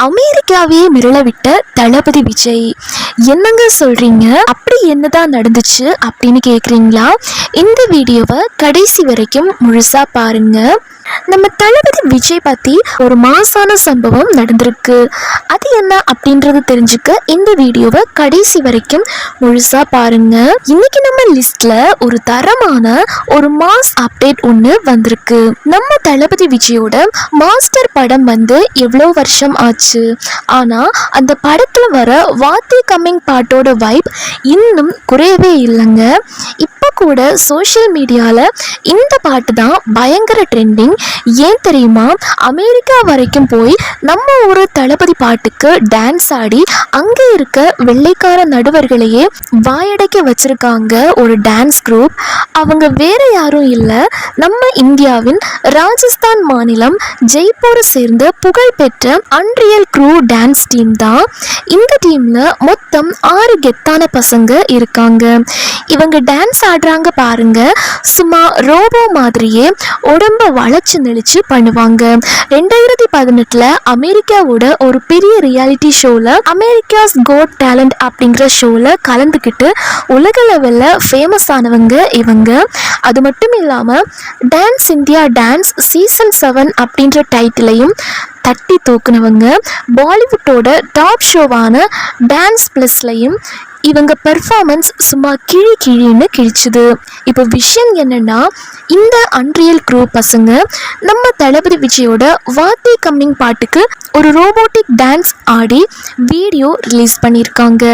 அமெரிக்காவே மிரளவிட்ட தளபதி விஜய். என்னங்க சொல்றீங்க? அப்படி என்னதான் நடந்துச்சு அப்படின்னு கேக்குறீங்களா? இந்த வீடியோவை கடைசி வரைக்கும் முழுசா பாருங்க. நம்ம தளபதி விஜய் பத்தி ஒரு மாசான சம்பவம் நடந்திருக்கு. அது என்ன அப்படின்றது தெரிஞ்சுக்க இந்த வீடியோவை கடைசி வரைக்கும் முழுசா பாருங்க. இன்னைக்கு நம்ம லிஸ்ட்ல ஒரு தரமான ஒரு மாஸ் அப்டேட் ஒன்று வந்திருக்கு. நம்ம தளபதி விஜயோட மாஸ்டர் படம் வந்து எவ்வளோ வருஷம் ஆச்சு, ஆனா அந்த படத்துல வர வாத்தி கம்மிங் பாட்டோட வைப் இன்னும் குறையவே இல்லைங்க. இப்போ கூட சோஷியல் மீடியால இந்த பாட்டு தான் பயங்கர ட்ரெண்டிங். ஏன் தெரியுமா? அமெரிக்கா வரைக்கும் போய் நம்ம ஒரு தளபதி பாட்டுக்கு டான்ஸ் ஆடி அங்கே இருக்க வெள்ளைக்கார நடுவர்களையே வாயடைக்க வச்சிருக்காங்க ஒரு டான்ஸ் குரூப். அவங்க வேற யாரும் இல்லை, நம்ம இந்தியாவின் ராஜஸ்தான் மாநிலம் ஜெய்ப்பூரை சேர்ந்த புகழ்பெற்ற அன்ரியல் க்ரூ டான்ஸ் டீம் தான். இந்த டீம்ல மொத்தம் 6 கெத்தான பசங்க இருக்காங்க. இவங்க டான்ஸ் ஆடுறாங்க பாருங்க, சும்மா ரோபோ மாதிரியே உடம்ப வளைச்சு நெளிச்சு பண்ணுவாங்க. 2018ல அமெரிக்காவோட ஒரு பெரிய ரியாலிட்டி ஷோல அமெரிக்காஸ் கோட் டேலண்ட் அப்படிங்கிற ஷோல கலந்துக்கிட்டு உலக லெவல்ல ஃபேமஸ் ஆனவங்க இவங்க. அது மட்டும் இல்லாம டான்ஸ் இந்தியா டான்ஸ் சீசன் 7 அப்படின்ற டைட்டிலையும் தட்டி தூக்குனவங்க. பாலிவுட்டோட டாப் ஷோவான டான்ஸ் பிளஸ்லையும் இவங்க பெர்ஃபார்மன்ஸ் சும்மா கிழின்னு கிழிச்சுது. இப்போ விஷயம் என்னன்னா, இந்த அன்ரியல் க்ரூ பசங்க நம்ம தளபதி விஜயோட வாத்தி கம்மிங் பாட்டுக்கு ஒரு ரோபோட்டிக் டான்ஸ் ஆடி வீடியோ ரிலீஸ் பண்ணியிருக்காங்க.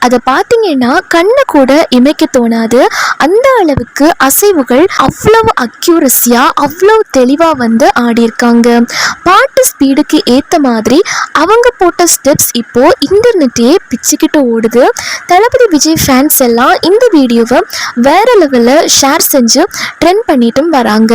அதை பார்த்தீங்கன்னா கண்ணை கூட இமைக்க தோணாது. அந்த அளவுக்கு அசைவுகள் அவ்வளவு அக்யூரஸியாக அவ்வளவு தெளிவாக வந்து ஆடியிருக்காங்க. பாட்டு ஸ்பீடுக்கு ஏற்ற மாதிரி அவங்க போட்ட ஸ்டெப்ஸ் இப்போ இன்டர்நெட்டே பிச்சுக்கிட்டு ஓடுது. தளபதி விஜய் ஃபேன்ஸ் எல்லாம் இந்த வீடியோவை வேற லெவலில் ஷேர் செஞ்சு ட்ரெண்ட் பண்ணிட்டும் வராங்க.